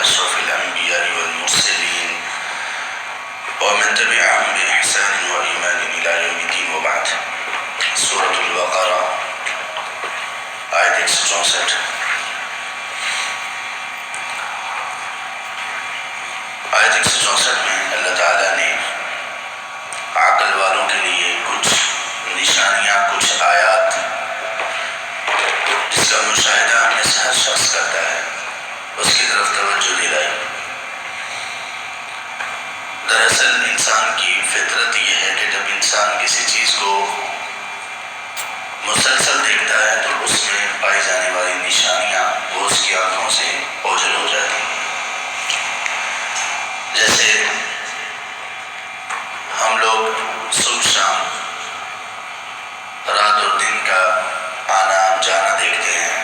أشرف الأنبياء والمرسلين ومن تبعهم بإحسان وإيمان إلى يوم الدين وبعد. سورة البقرة آیت 164. آیت 164 میں اللہ تعالیٰ نے عقل والوں کے لیے کچھ نشانیاں، کچھ آیات جس کا مشاہدہ ہمیں سے ہر شخص کرتا ہے اس کی طرف توجہ دلائی. دراصل انسان کی فطرت یہ ہے کہ جب انسان کسی چیز کو مسلسل دیکھتا ہے تو اس میں پائی جانے والی نشانیاں وہ اس کی آنکھوں سے اوجھل ہو جاتی ہیں. جیسے ہم لوگ صبح شام رات اور دن کا آنا جانا دیکھتے ہیں.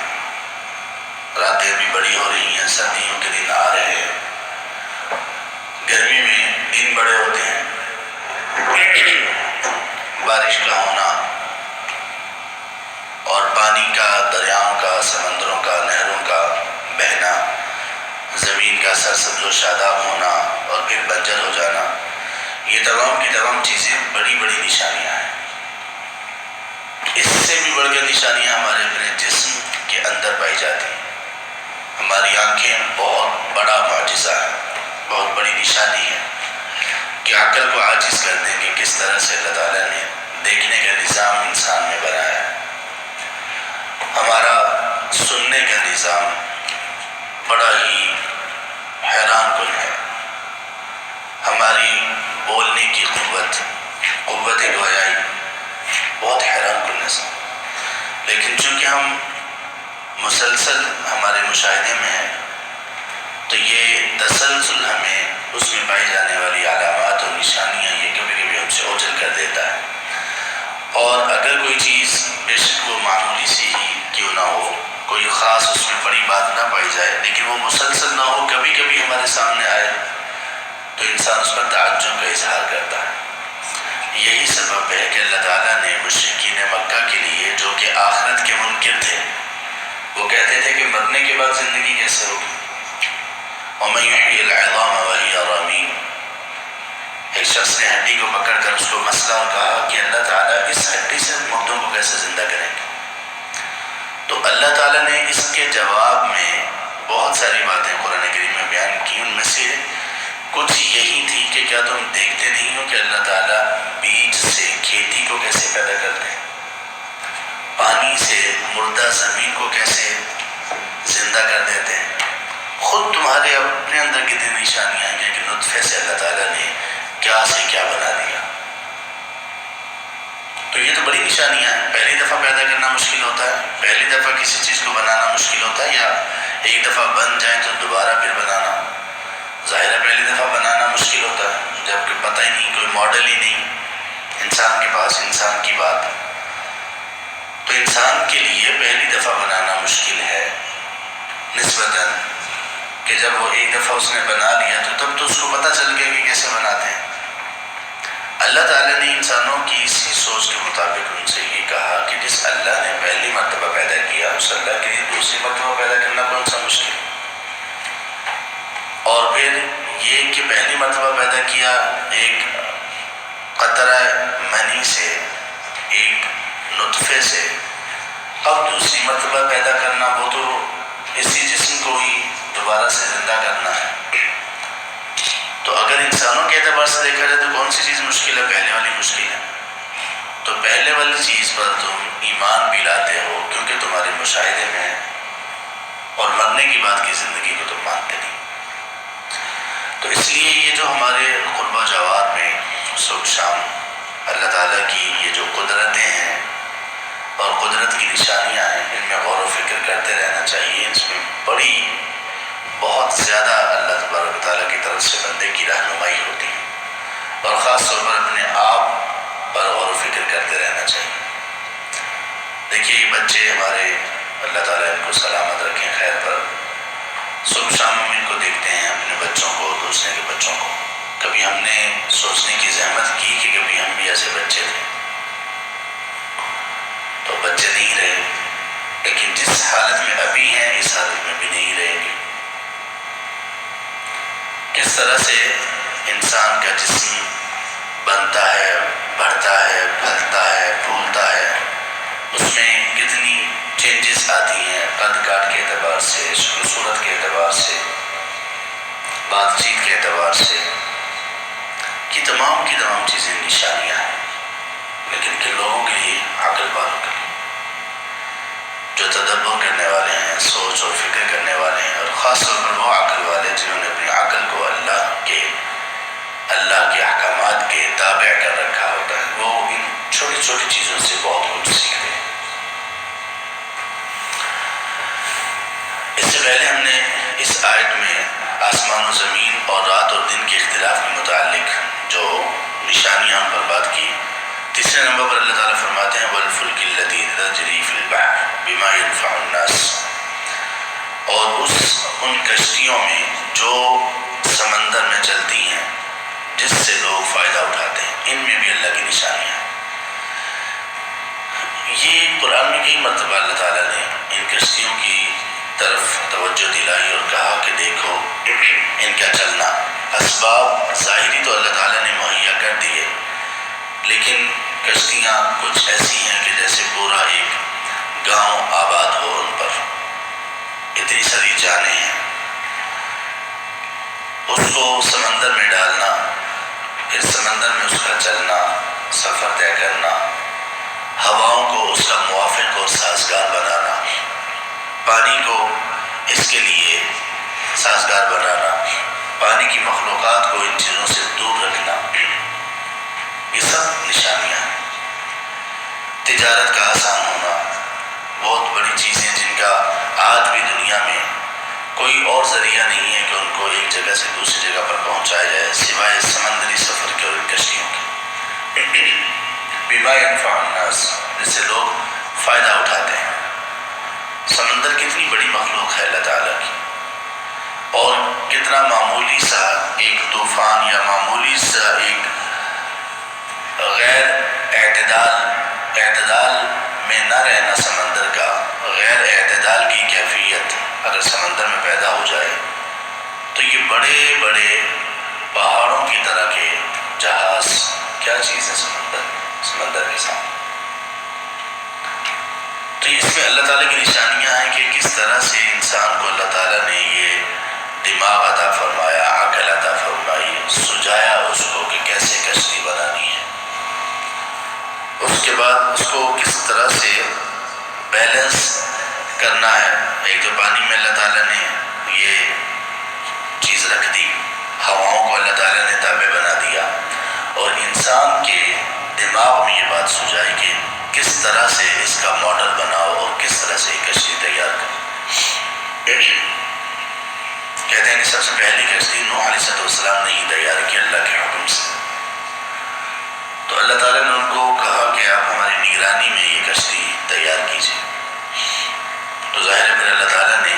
راتیں بھی بڑی ہو رہی ہیں، سردیوں کے دن آ رہے ہیں، گرمی میں دن بڑے ہوتے ہیں، بارش کا ہونا اور پانی کا، دریاؤں کا، سمندروں کا، نہروں کا بہنا، زمین کا سرسبز و شاداب ہونا اور پھر بنجر ہو جانا، یہ تمام کی تمام چیزیں بڑی بڑی نشانیاں ہیں. اس سے بھی بڑھ کر نشانیاں ہمارے اپنے جسم کے اندر پائی جاتی ہیں. ہماری آنکھیں بہت بڑا معجزہ ہے، بہت بڑی نشانی ہے کہ عقل کو عاجز کر دیں کہ کس طرح سے اللہ تعالیٰ نے دیکھنے کا نظام انسان میں بنایا ہے. ہمارا سننے کا نظام بڑا ہی حیران کن ہے. ہماری بولنے کی قوت گویائی بہت حیران کن ہے. لیکن چونکہ ہم مسلسل ہمارے مشاہدے میں ہیں تو یہ تسلسل ہمیں اس میں پائی جانے والی علامات اور نشانیاں یہ کبھی کبھی ہم سے اوجھل کر دیتا ہے. اور اگر کوئی چیز بے شک وہ معمولی سی ہی کیوں نہ ہو، کوئی خاص اس میں بڑی بات نہ پائی جائے، لیکن وہ مسلسل نہ ہو، کبھی کبھی ہمارے سامنے آئے تو انسان اس پر تعجب کا اظہار کرتا ہے. یہی سبب ہے کہ اللہ تعالیٰ نے مشرکین مکہ کے لیے جو کہ آخرت کے منکر تھے، وہ کہتے تھے کہ مرنے کے بعد زندگی کیسے ہوگی. وَمَن يُحْيِي الْعِظَامَ وَهِيَ رَمِيمٌ. ایک شخص نے ہڈی کو پکڑ کر اس کو مسئلہ اور کہا کہ اللہ تعالیٰ اس ہڈی سے مردوں کو کیسے زندہ کریں گے. تو اللہ تعالیٰ نے اس کے جواب میں بہت ساری باتیں قرآن کریم میں بیان کی. ان میں سے کچھ یہی تھی کہ کیا تم دیکھتے نہیں ہو کہ اللہ تعالیٰ بیج سے کھیتی کو کیسے پیدا کرتے ہیں، پانی سے مردہ زمین کو کیسے زندہ کر دیتے ہیں. خود تمہارے اپنے اندر کتنی نشانیاں ہیں کہ نطفے سے اللہ تعالیٰ نے کیا سے کیا بنا دیا. تو یہ تو بڑی نشانیاں ہیں. پہلی دفعہ پیدا کرنا مشکل ہوتا ہے، پہلی دفعہ کسی چیز کو بنانا مشکل ہوتا ہے، یا ایک دفعہ بن جائے تو دوبارہ پھر بنانا. ظاہر ہے پہلی دفعہ بنانا مشکل ہوتا ہے جبکہ پتہ ہی نہیں، کوئی ماڈل ہی نہیں انسان کے پاس، انسان کی بات. تو انسان کے لیے پہلی دفعہ بنانا مشکل ہے نسبتاً کہ جب وہ ایک دفعہ اس نے بنا لیا تو تب تو اس کو پتہ چل گیا کہ کیسے بناتے ہیں. اللہ تعالیٰ نے انسانوں کی اسی سوچ کے مطابق ان سے یہ کہا کہ جس اللہ نے پہلی مرتبہ پیدا کیا اس اللہ کے لیے دوسری مرتبہ پیدا کرنا کون سا مشکل. اور پھر یہ کہ پہلی مرتبہ پیدا کیا ایک قطرہ منی سے، ایک نطفے سے، اب دوسری مرتبہ پیدا کرنا وہ تو اسی جسم کو ہی دوبارہ سے زندہ کرنا ہے. تو اگر انسانوں کے اعتبار سے دیکھا جائے تو کون سی چیز مشکل ہے؟ پہلے والی مشکل ہے. تو پہلے والی چیز پر تم ایمان بھی لاتے ہو کیونکہ تمہارے مشاہدے میں ہے، اور مرنے کی بعد کی زندگی کو تم مانتے نہیں. تو اس لیے یہ جو ہمارے قرب و جوار میں صبح شام اللہ تعالیٰ کی یہ جو قدرتیں ہیں اور قدرت کی نشانیاں ہیں، ان میں غور و فکر کرتے رہنا چاہیے. اس میں بڑی بہت زیادہ اللہ تبارک تعالیٰ کی طرف سے بندے کی رہنمائی ہوتی ہے، اور خاص طور پر اپنے آپ پر غور و فکر کرتے رہنا چاہیے. دیکھیے یہ بچے ہمارے، اللہ تعالیٰ ان کو سلامت رکھیں خیر پر، صبح شام ہم ان کو دیکھتے ہیں، اپنے بچوں کو، دوسرے کے بچوں کو. کبھی ہم نے سوچنے کی زحمت کی کہ کبھی ہم بھی ایسے بچے تھے؟ تو بچے نہیں رہے، لیکن جس حالت میں ابھی ہیں اس حالت میں بھی نہیں رہیں گے. کس طرح سے انسان کا جسم بنتا ہے، بڑھتا ہے، پھلتا ہے، پھولتا ہے، اس میں کتنی چینجز آتی ہیں قد کاٹ کے اعتبار سے، شکل و صورت کے اعتبار سے، بات چیت کے اعتبار سے، کی تمام چیزیں نشانیاں ہیں، لیکن کن لوگوں کے لیے؟ عقل والوں کے لیے، جو تدبر کرنے والے ہیں، سوچ اور فکر کرنے والے ہیں، اور خاص طور پر وہ عقل والے جنہوں نے اپنی عقل کو اللہ کے احکامات کے تابع کر رکھا ہوتا ہے، وہ ان چھوٹی چھوٹی چیزوں سے بہت کچھ سیکھتے ہیں۔ اس سے پہلے ہم نے اس آیت میں آسمان و زمین اور رات اور دن کے اختلاف کے متعلق جو نشانیاں ہم پر بات کی۔ تیسرے نمبر پر اللہ تعالیٰ فرماتے ہیں وَالْفُلْكِ الَّتِي تَجْرِي فِي الْبَحْرِ بِمَا يَنْفَعُ النَّاسَ، اور ان کشتیوں میں جو سمندر میں چلتی ہیں جس سے لوگ فائدہ اٹھاتے ہیں، ان میں بھی اللہ کی نشانیاں ہیں۔ یہ قرآن میں کئی مرتبہ اللہ تعالیٰ نے ان کشتیوں کی طرف توجہ دلائی اور کہا کہ دیکھو ان کا چلنا، اسباب ظاہری تو اللہ تعالیٰ نے مہیا کر دیے، لیکن کشتیاں کچھ ایسی ہیں کہ جیسے پورا ایک گاؤں آباد ہو ان پر، اتنی ساری جانیں ہیں۔ اس کو سمندر میں ڈالنا، پھر سمندر میں اس کا چلنا، سفر طے کرنا، ہواؤں کو اس کا موافق اور سازگار بنانا، پانی کو اس کے لیے سازگار بنانا، پانی کی مخلوقات کو ان چیزوں سے دور رکھنا، یہ سب نشانیاں ہیں۔ تجارت کا آسان ہونا، بہت بڑی چیزیں جن کا آج بھی دنیا میں کوئی اور ذریعہ نہیں ہے کہ ان کو ایک جگہ سے دوسری جگہ پر پہنچایا جائے سوائے سمندری سفر کے اور ان کشتیوں کے۔ بما ينفع الناس، جس سے لوگ فائدہ اٹھاتے ہیں۔ سمندر کتنی بڑی مخلوق ہے اللہ تعالیٰ کی، اور کتنا معمولی سا ایک طوفان یا معمولی سا ایک غیر اعتدال میں نہ رہنا سمندر کا، غیر اعتدال کی کیفیت اگر سمندر میں پیدا ہو جائے تو یہ بڑے بڑے پہاڑوں کی طرح کے جہاز کیا چیز ہے سمندر کے سامنے۔ تو اس میں اللہ تعالیٰ کی نشانیاں ہیں کہ کس طرح سے انسان کو اللہ تعالیٰ نے یہ دماغ عطا فرمایا، عقل عطا فرمائی، سجایا اس کو کہ کیسے کشتی بنانی ہے، اس کے بعد اس کو کس طرح سے بیلنس کرنا ہے۔ ایک تو پانی میں اللہ تعالیٰ نے یہ چیز رکھ دی، ہواؤں کو اللہ تعالیٰ نے تابع بنا دیا، اور انسان کے دماغ میں یہ بات سجائی کہ کس طرح سے اس کا ماڈل بناؤ اور کس طرح سے کشتی تیار کرو۔ کہتے ہیں کہ سب سے پہلی کشتی نوح علیہ السلام نے ہی تیار کی اللہ کے حکم سے۔ تو اللہ تعالیٰ نے ان کو کہا کہ آپ ہماری نگرانی میں یہ کشتی تیار کیجیے۔ تو ظاہر ہے پھر اللہ تعالیٰ نے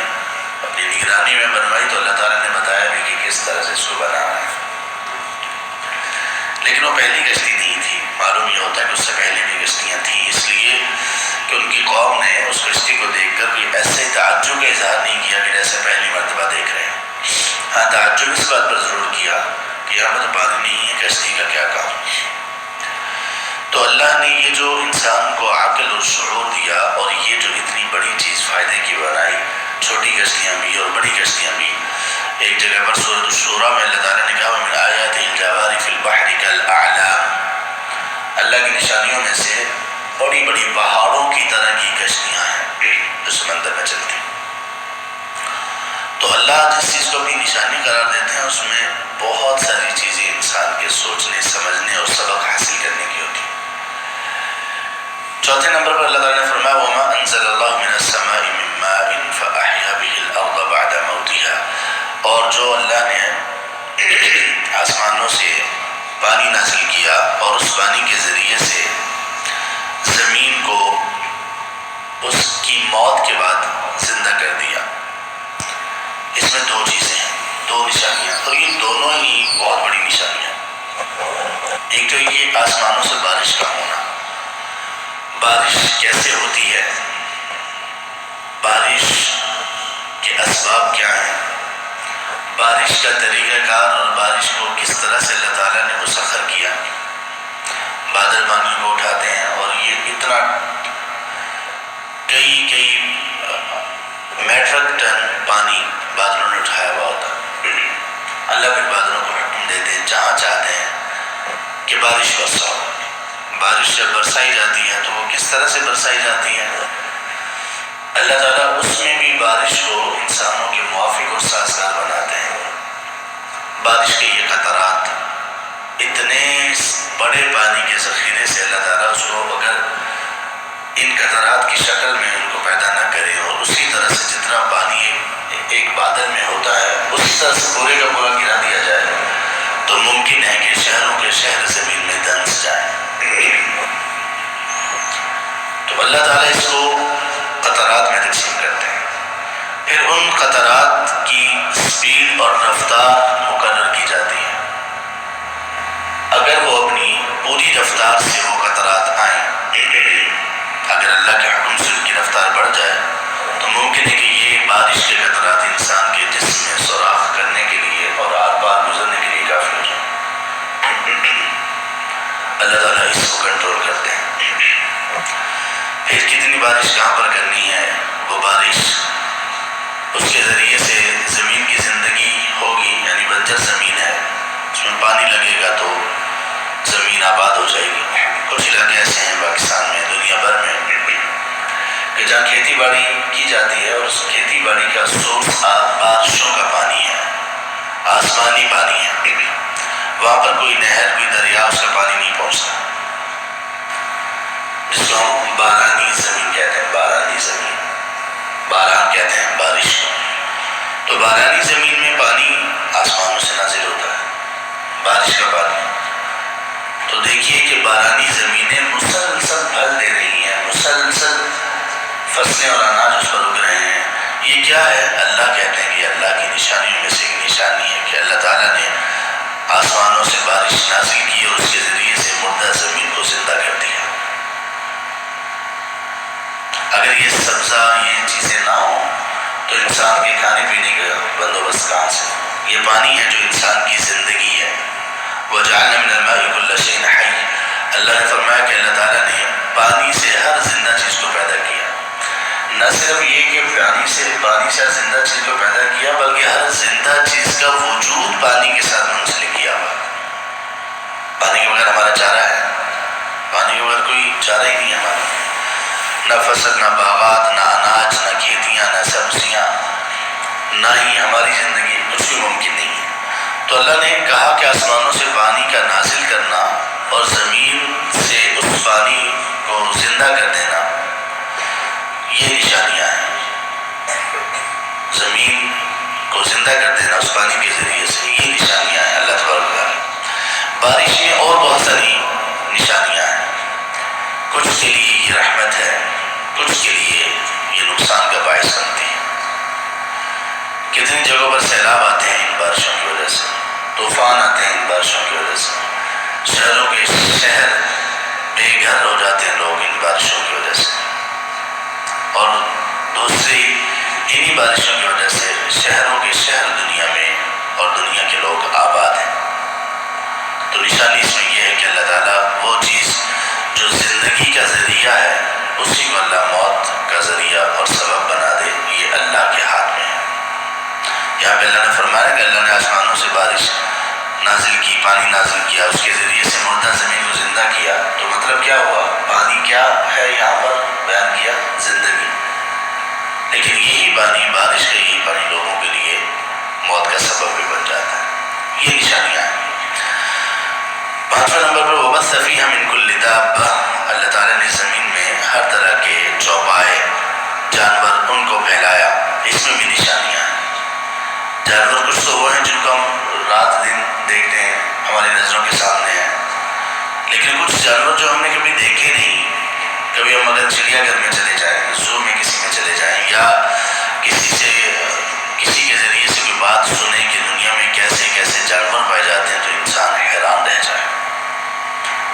اپنی نگرانی میں بنوائی، تو اللہ تعالیٰ نے بتایا بھی کہ کس طرح سے اس کو بنانا ہے۔ لیکن وہ پہلی کشتی نہیں تھی، معلوم یہ ہوتا ہے کہ اس سے پہلے بھی کشتیاں تھیں، اس لیے کہ ان کی قوم نے اس کشتی کو دیکھ کر بھی ایسے تعجب کا اظہار نہیں کیا کہ جیسے پہلی مرتبہ دیکھ رہے ہیں۔ ہاں، تعجب اس بات پر ضرور کیا کہ یہاں پر تو پانی نہیں ہے، کشتی کا کیا کام۔ تو اللہ نے یہ جو انسان کو عقل اور شعور دیا، اور یہ جو اتنی بڑی چیز فائدے کی بنائی، چھوٹی کشتیاں بھی اور بڑی کشتیاں بھی۔ ایک جگہ پر سورۃ الشورى میں اللہ تعالیٰ نے کہا وَمِنْ آیَاتِهِ الْجَوَارِ فِي الْبَحْرِ كَالْأَعْلَامِ، اللہ کی نشانیوں میں سے بڑی بڑی پہاڑوں کی طرح کی کشتیاں ہیں جو سمندر میں چلتی ہیں۔ تو اللہ جس چیز کو اپنی نشانی قرار دیتے ہیں اس میں بہت ساری چیزیں انسان کے سوچنے، سمجھنے اور سبق حاصل کرنے کی ہوتی ہیں۔ چوتھے نمبر پر اللہ تعالیٰ نے فرمایا وَمَا أَنزَلَ اللَّهُ مِنَ السَّمَاءِ مِن مَّاءٍ فَأَحْيَا بِهِ الْأَرْضَ بَعْدَ مَوْتِهَا، اور جو اللہ نے آسمانوں سے پانی نازل کیا اور اس پانی کے ذریعے سے زمین کو اس کی موت کے بعد زندہ کر دیا۔ اس میں دو چیزیں ہیں، دو نشانیاں، اور یہ دونوں ہی بہت بڑی نشانیاں۔ ایک تو یہ آسمانوں سے بارش کا ہونا، بارش کیسے ہوتی ہے، بارش کے اسباب کیا ہیں، بارش کا طریقہ کار بادل پانی کو اٹھاتے ہیں، اور یہ اتنا کئی میٹرک ٹن پانی بادلوں نے اٹھایا ہوا ہوتا ہے۔ اللہ پھر بادلوں کو حکم دیتے ہیں جہاں چاہتے ہیں کہ بارش برساؤ۔ بارش جب برسائی جاتی ہے تو وہ کس طرح سے برسائی جاتی ہے؟ اللہ تعالیٰ اس میں بھی بارش کو انسانوں کے موافق اور سازگار بناتے ہیں۔ بارش کے یہ قطرات اتنے بڑے پانی کے ذخیرے سے اللہ تعالیٰ اس کو اگر ان قطرات کی شکل میں ان کو پیدا نہ کرے، اور اسی طرح سے جتنا پانی ایک بادل میں ہوتا ہے اس طرح سے پورے کا پورا گرا دیا جائے تو ممکن ہے کہ شہروں کے شہر زمین میں دنس جائیں۔ تو اللہ تعالیٰ اس کو قطرات میں تقسیم کرتے ہیں، پھر ان قطرات کی سپیڈ اور رفتار مقرر کی جاتی ہے۔ اگر وہ اپنی پوری رفتار سے وہ قطرات آئیں، اگر اللہ کے حکم سے ان کی رفتار بڑھ جائے تو ممکن ہے کہ یہ بارش کے قطرات انسان کے جسم میں سوراخ کرنے کے لیے اور آر پار گزرنے کے لیے کافی ہو جائے۔ اللہ تعالیٰ اس کو کنٹرول کرتے ہیں۔ پھر کتنی بارش کہاں پر کرنی ہے، وہ بارش اس کے ذریعے سے زمین کی زندگی ہوگی، یعنی بنجر زمین ہے، اس میں پانی لگے گا تو زمین آباد ہو جائے گی۔ کچھ علاقے ایسے ہیں پاکستان میں، دنیا بھر میں، کہ جہاں کھیتی باڑی کی جاتی ہے اور اس کھیتی باڑی کا سورس بارشوں کا پانی ہے، آسمانی پانی ہے، وہاں پر کوئی نہر کوئی دریا اس کا پانی نہیں پہنچتا، جس کو ہم بارانی زمین کہتے ہیں۔ بارانی زمین، باران کہتے ہیں بارش۔ تو بارانی زمین میں پانی آسمانوں سے نازل ہوتا ہے، بارش کا پانی۔ تو دیکھیے کہ بارانی زمینیں مسلسل پھل دے رہی ہیں، مسلسل فصلیں اور اناج اس پر اگ رہے ہیں۔ یہ کیا ہے؟ اللہ کہتے ہیں کہ اللہ کی نشانیوں میں سے ایک نشانی ہے کہ اللہ تعالیٰ نے آسمانوں سے بارش نازل کی اور اس کے ذریعے سے مردہ زمین کو زندہ کر دیا۔ اگر یہ سبزہ یہ چیزیں نہ ہوں تو انسان کے کھانے پینے کا بندوبست کہاں سے؟ یہ پانی ہے جو انسان کی زندگی ہے۔ وَجَعَلْنَا مِنَ الْمَاءِ كُلَّ شَيْءٍ حَيٍّ، اللہ نے فرمایا کہ اللہ تعالیٰ نے پانی سے ہر زندہ چیز کو پیدا کیا۔ نہ صرف یہ کہ پانی سے ہر زندہ چیز کو پیدا کیا، بلکہ ہر زندہ چیز کا وجود پانی کے ساتھ منسلک کیا ہوا۔ پانی کے بغیر ہمارا چارہ ہے، پانی کے بغیر کوئی چارہ ہی نہیں ہے ہمارا، نہ فصل، نہ باغات، نہ اناج، نہ کھیتیاں، نہ سبزیاں، نہ ہی ہماری زندگی، کچھ بھی ممکن نہیں ہے۔ تو اللہ نے کہا کہ آسمانوں سے پانی کا نازل کرنا اور زمین سے اس پانی کو زندہ کر دینا، یہ نشانیاں ہیں۔ زمین کو زندہ کر دینا اس پانی کے ذریعے سے، یہ نشانیاں ہیں اللہ تبارک و تعالیٰ۔ بارش میں اور بہت ساری نشانیاں ہیں، کچھ کے لیے یہ رحمت ہے، کچھ کے لیے یہ نقصان کا باعث بنتی ہے۔ کتنی جگہوں پر سیلاب آتے ہیں ان بارشوں کی وجہ سے، طوفان آتے ہیں ان بارشوں کی وجہ سے، شہروں کے شہر بے گھر ہو جاتے ہیں لوگ ان بارشوں کی وجہ سے، اور دوسری انہی بارشوں کی وجہ سے شہروں کے شہر دنیا میں اور دنیا کے لوگ آباد ہیں۔ تو نشانی اس میں یہ ہے کہ اللہ تعالیٰ وہ چیز جو زندگی کا ذریعہ ہے اسی کو اللہ موت کا ذریعہ اور سبب بنا دے، یہ اللہ کے ہاتھ میں ہے۔ یہاں پہ اللہ نے فرمایا کہ اللہ نے آسمانوں سے بارش نازل کی، پانی نازل کیا، اس کے ذریعے سے مردہ زمین کو زندہ کیا۔ تو مطلب کیا ہوا؟ پانی کیا ہے یہاں پر بیان کیا؟ زندگی۔ لیکن یہی پانی، بارش کا یہی پانی لوگوں کے لیے موت کا سبب بھی بن جاتا ہے۔ یہ نشانیاں ہیں۔ 5واں نمبر پر وَبَثَّ فِيهَا مِن كُلِّ دَابَّةٍ، اللہ تعالیٰ نے زمین میں ہر طرح کے چوپائے جانور ان کو پھیلایا، اس میں بھی نشانیاں ہیں۔ جانور کچھ تو وہ ہیں جن کو ہم رات دن دیکھتے ہیں، ہماری نظروں کے سامنے ہیں، لیکن کچھ جانور جو ہم نے کبھی دیکھے نہیں۔ کبھی ہم اگر چڑیا گھر میں چلے جائیں، زو میں کسی میں چلے جائیں، یا کسی کے ذریعے سے کوئی بات سنیں کہ دنیا میں کیسے کیسے جانور پائے جاتے ہیں، تو انسان حیران رہ جائے۔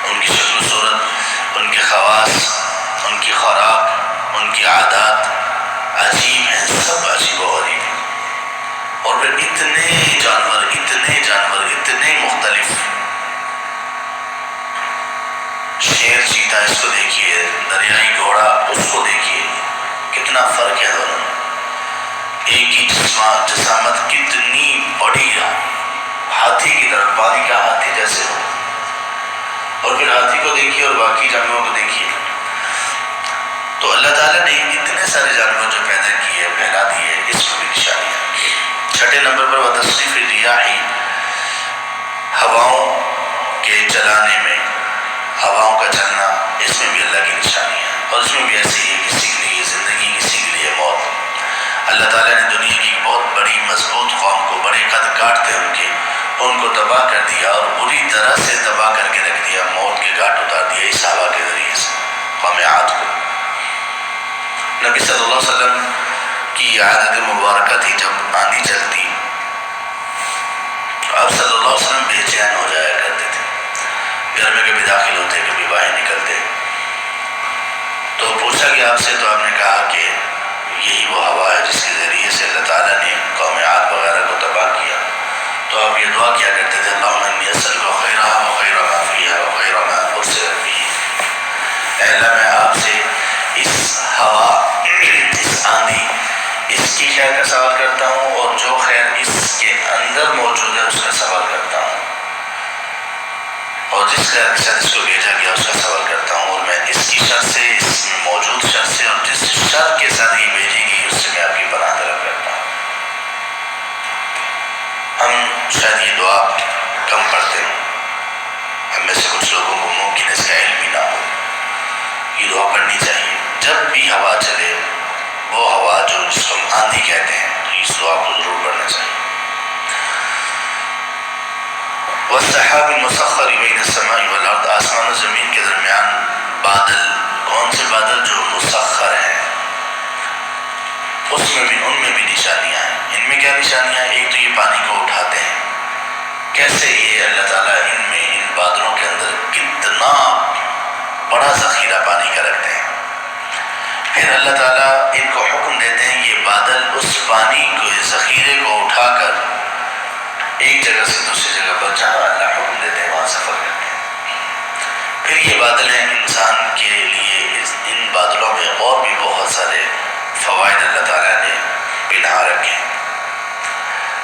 ان کی شکل و صورت کا اس کو دیکھیے، دریائی گھوڑا اس کو دیکھیے، کتنا فرق ہے دونوں میں. ایک ہی جسامت کتنی بڑی ہے، ہاتھی کی طرح، پانی کا ہاتھی جیسے ہو. اور پھر ہاتھی کو دیکھیے اور باقی جانوروں کو دیکھیے. تو اللہ تعالیٰ نے اتنے سارے جانور جو پیدا کیے، پھیلا دیے، اس میں بھی نشانی ہے. چھٹے نمبر پر وتصریف الریاح، ہواؤں کے چلانے میں، ہواؤں کا چلنا، اس میں بھی اللہ کی نشانی ہے. اور اس میں بھی ایسی ہے، کسی کے لیے زندگی، کسی کے لیے موت. اللہ تعالیٰ نے دنیا کی بہت بڑی مضبوط قوم کو، بڑے قد کاٹ تھے ان کو تباہ کر دیا اور بری طرح سے تباہ کر کے رکھ دیا، موت کے گھاٹ اتار دیا اس ہوا کے ذریعے سے. قوم عاد کو نبی صلی اللہ علیہ وسلم کی عادت مبارکہ تھی، جب آندھی چلتی آپ صلی اللہ علیہ وسلم بے چین ہو جایا کرتے تھے. گھر میں کبھی داخل ہوتے، کبھی باہر نکلتے. تو پوچھا گیا آپ سے، تو آپ نے کہا کہ یہی وہ ہوا ہے جس کے ذریعے سے اللہ تعالیٰ نے قوم عاد وغیرہ کو تباہ کیا. تو آپ یہ دعا کیا کرتے تھے، اللہم انی اسألک خیرہا و خیر ما فیہا و خیر ما ارسلت بہ. اے اللہ میں آپ سے اس ہوا، اس آندھی، اس کی خیر کا سوال کرتا ہوں، اور جو خیر اس کے اندر موجود ہے اس کا سوال کرتا ہوں، اور جس خیر کے ساتھ اس کو بھیجا گیا اس کا سوال کرتا ہوں. اور میں اس کی شر سے، اس میں موجود شر سے، اور جس شر کے ساتھ یہ بھیجی گئی اس سے میں آپ کی پناہ طلب کرتا ہوں. ہم شاید یہ دعا کم پڑھتے ہیں، ہم میں سے کچھ لوگوں کو ممکن اس کا علم بھی نہ ہو. یہ دعا پڑھنی چاہیے جب بھی ہوا چلے، وہ ہوا جس کو ہم آندھی کہتے ہیں، اس دعا کو ضرور پڑھنا چاہیے. والسحاب المسخر بین السماء والارض، آسمان و زمین کے درمیان بادل، کون سے بادل؟ جو مسخر ہیں. ان میں بھی نشانیاں ہیں. ان میں کیا نشانیاں ہیں؟ ایک تو یہ پانی کو اٹھاتے ہیں. کیسے یہ اللہ تعالیٰ ان بادلوں کے اندر کتنا بڑا ذخیرہ پانی کا رکھتے ہیں. پھر اللہ تعالیٰ ان کو حکم دیتے ہیں، یہ بادل اس پانی کو، ذخیرے کو اٹھا کر ایک جگہ سے دوسری جگہ پر جہاں اللہ حکم دیتے ہیں وہاں سفر کرتے ہیں. پھر یہ بادل ہیں انسان کے لیے، ان بادلوں میں اور بھی بہت سارے فوائد اللہ تعالیٰ نے پنہا رکھے ہیں.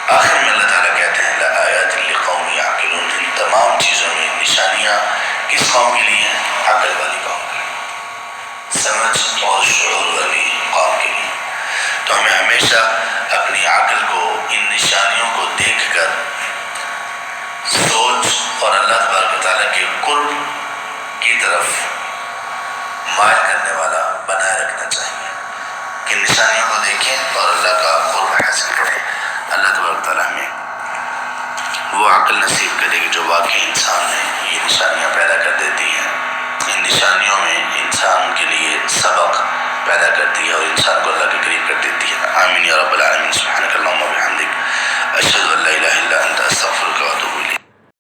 آخر میں اللہ تعالیٰ کہتے ہیں لآیات لقوم یعقلون. ان تمام چیزوں میں نشانیاں کس قوم کے لیے ہیں؟ عقل والی قوم کے لیے، سمجھ اور شعور والی قوم کے لیے. تو ہمیں ہمیشہ اپنی عقل کو ان نشانیوں کو دیکھ کر سوچ اور اللہ تبارک و تعالیٰ کے قرب کی طرف مائل کرنے والا بنائے رکھنا چاہیے کہ نشانیوں کو دیکھیں اور اللہ کا قرب حاصل کریں. اللہ تبارک و تعالیٰ ہمیں وہ عقل نصیب کرے گی جو واقعی انسان نے یہ نشانیاں